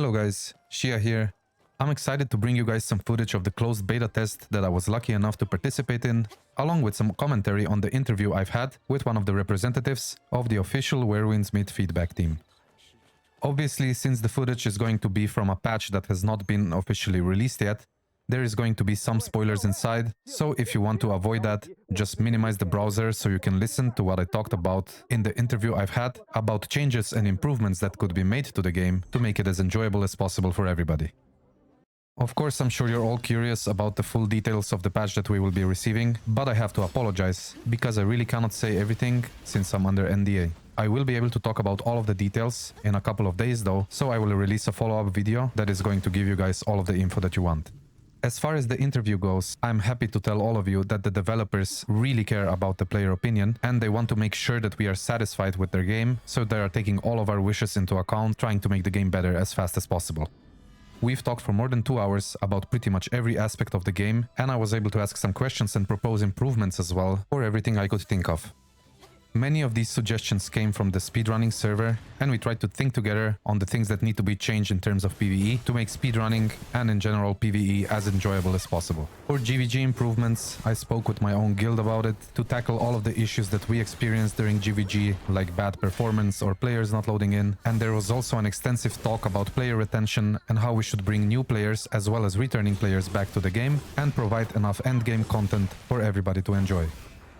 Hello guys, Shia here. I'm excited to bring you guys some footage of the closed beta test that I was lucky enough to participate in, along with some commentary on the interview I've had with one of the representatives of the official Where Winds Meet feedback team. Obviously, since the footage is going to be from a patch that has not been officially released yet, there is going to be some spoilers inside, so if you want to avoid that, just minimize the browser so you can listen to what I talked about in the interview I've had about changes and improvements that could be made to the game to make it as enjoyable as possible for everybody. Of course, I'm sure you're all curious about the full details of the patch that we will be receiving, but I have to apologize, because I really cannot say everything since I'm under NDA. I will be able to talk about all of the details in a couple of days though, so I will release a follow-up video that is going to give you guys all of the info that you want. As far as the interview goes, I'm happy to tell all of you that the developers really care about the player opinion and they want to make sure that we are satisfied with their game, so they are taking all of our wishes into account, trying to make the game better as fast as possible. We've talked for more than 2 hours about pretty much every aspect of the game, and I was able to ask some questions and propose improvements as well for everything I could think of. Many of these suggestions came from the speedrunning server, and we tried to think together on the things that need to be changed in terms of PvE to make speedrunning and in general PvE as enjoyable as possible. For GvG improvements, I spoke with my own guild about it to tackle all of the issues that we experienced during GvG, like bad performance or players not loading in, and there was also an extensive talk about player retention and how we should bring new players as well as returning players back to the game and provide enough endgame content for everybody to enjoy.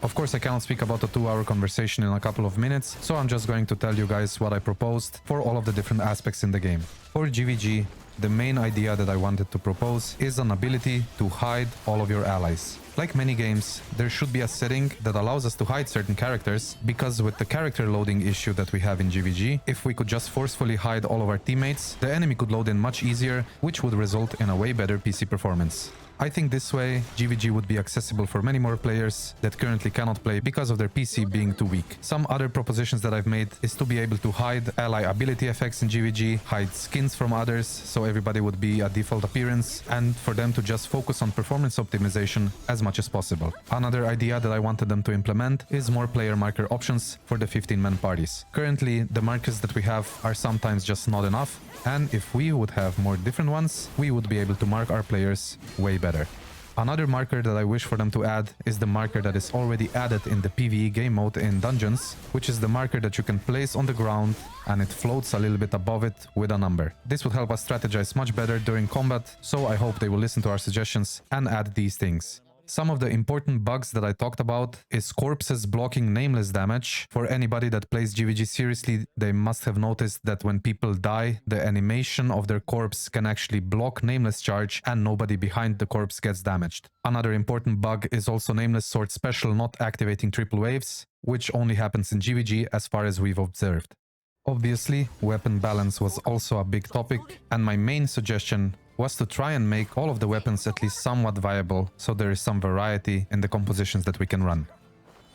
Of course, I cannot speak about a 2-hour conversation in a couple of minutes, so I'm just going to tell you guys what I proposed for all of the different aspects in the game. For GvG, the main idea that I wanted to propose is an ability to hide all of your allies. Like many games, there should be a setting that allows us to hide certain characters, because with the character loading issue that we have in GvG, if we could just forcefully hide all of our teammates, the enemy could load in much easier, which would result in a way better PC performance. I think this way, GvG would be accessible for many more players that currently cannot play because of their PC being too weak. Some other propositions that I've made is to be able to hide ally ability effects in GvG, hide skins from others, so everybody would be a default appearance, and for them to just focus on performance optimization as much as possible. Another idea that I wanted them to implement is more player marker options for the 15-man parties. Currently, the markers that we have are sometimes just not enough, and if we would have more different ones, we would be able to mark our players way better. Another marker that I wish for them to add is the marker that is already added in the PvE game mode in dungeons, which is the marker that you can place on the ground and it floats a little bit above it with a number. This would help us strategize much better during combat, so I hope they will listen to our suggestions and add these things. Some of the important bugs that I talked about is corpses blocking nameless damage. For anybody that plays GvG seriously, they must have noticed that when people die, the animation of their corpse can actually block nameless charge and nobody behind the corpse gets damaged. Another important bug is also nameless sword special not activating triple waves, which only happens in GvG as far as we've observed. Obviously, weapon balance was also a big topic, and my main suggestion was to try and make all of the weapons at least somewhat viable, so there is some variety in the compositions that we can run.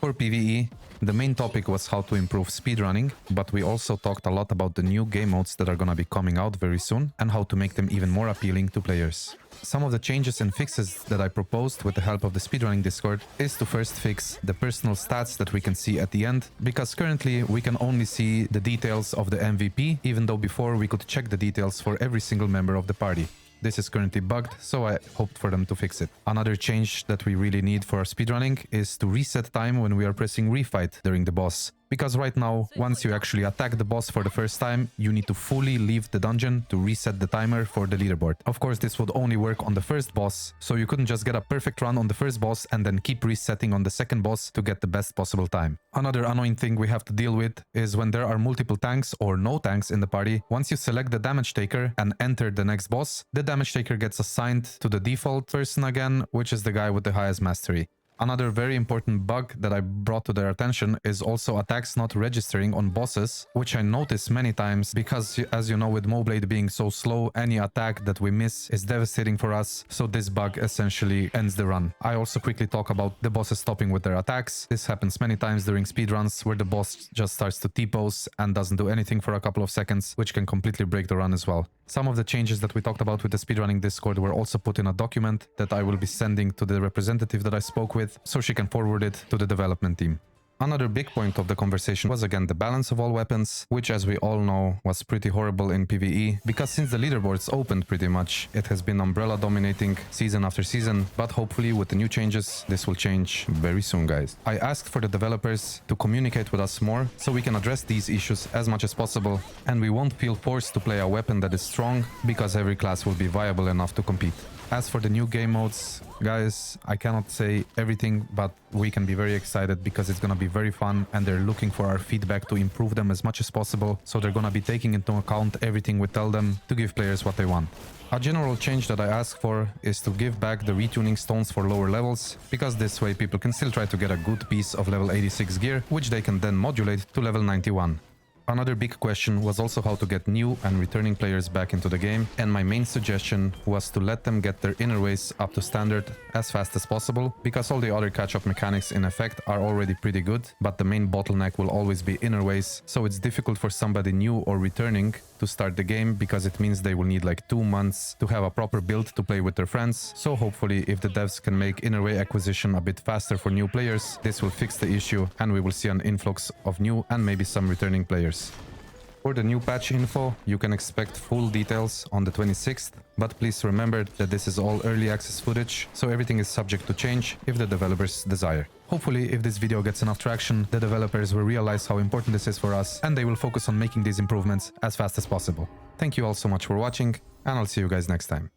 For PvE, the main topic was how to improve speedrunning, but we also talked a lot about the new game modes that are gonna be coming out very soon and how to make them even more appealing to players. Some of the changes and fixes that I proposed with the help of the speedrunning Discord is to first fix the personal stats that we can see at the end, because currently we can only see the details of the MVP, even though before we could check the details for every single member of the party. This is currently bugged, so I hoped for them to fix it. Another change that we really need for our speedrunning is to reset time when we are pressing refight during the boss. Because right now, once you actually attack the boss for the first time, you need to fully leave the dungeon to reset the timer for the leaderboard. Of course, this would only work on the first boss, so you couldn't just get a perfect run on the first boss and then keep resetting on the second boss to get the best possible time. Another annoying thing we have to deal with is when there are multiple tanks or no tanks in the party, once you select the damage taker and enter the next boss, the damage taker gets assigned to the default person again, which is the guy with the highest mastery. Another very important bug that I brought to their attention is also attacks not registering on bosses, which I noticed many times because, as you know, with moblade being so slow, any attack that we miss is devastating for us, so this bug essentially ends the run. I also quickly talk about the bosses stopping with their attacks. This happens many times during speedruns where the boss just starts to T-pose and doesn't do anything for a couple of seconds, which can completely break the run as well. Some of the changes that we talked about with the speedrunning Discord were also put in a document that I will be sending to the representative that I spoke with, so she can forward it to the development team. Another big point of the conversation was again the balance of all weapons, which as we all know was pretty horrible in PvE, because since the leaderboards opened pretty much, it has been Umbrella dominating season after season, but hopefully with the new changes, this will change very soon, guys. I asked for the developers to communicate with us more so we can address these issues as much as possible, and we won't feel forced to play a weapon that is strong, because every class will be viable enough to compete. As for the new game modes, guys, I cannot say everything, but we can be very excited because it's gonna be very fun and they're looking for our feedback to improve them as much as possible. So they're gonna be taking into account everything we tell them to give players what they want. A general change that I ask for is to give back the retuning stones for lower levels, because this way people can still try to get a good piece of level 86 gear, which they can then modulate to level 91. Another big question was also how to get new and returning players back into the game, and my main suggestion was to let them get their innerways up to standard as fast as possible, because all the other catch-up mechanics in effect are already pretty good, but the main bottleneck will always be innerways, so it's difficult for somebody new or returning to start the game, because it means they will need like 2 months to have a proper build to play with their friends. So hopefully if the devs can make innerway acquisition a bit faster for new players, this will fix the issue and we will see an influx of new and maybe some returning players. For the new patch info, you can expect full details on the 26th, but please remember that this is all early access footage, so everything is subject to change if the developers desire. Hopefully, if this video gets enough traction, the developers will realize how important this is for us, and they will focus on making these improvements as fast as possible. Thank you all so much for watching, and I'll see you guys next time.